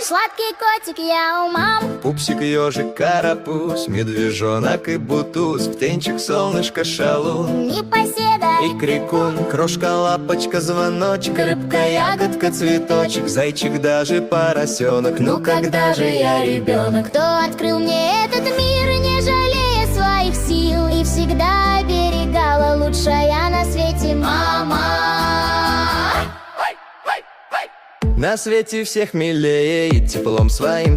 Сладкий котик я у мам. Пупсик, ежик, карапуз, медвежонок и бутуз, птенчик, солнышко, шалун, Непоседа и крикун, крошка, лапочка, звоночек, рыбка, ягодка, цветочек, зайчик, даже поросенок. Ну когда же я ребенок? Кто открыл мне этот мир, не жалея своих сил, и всегда оберегала лучшая на свете мама. На свете всех милее и теплом своим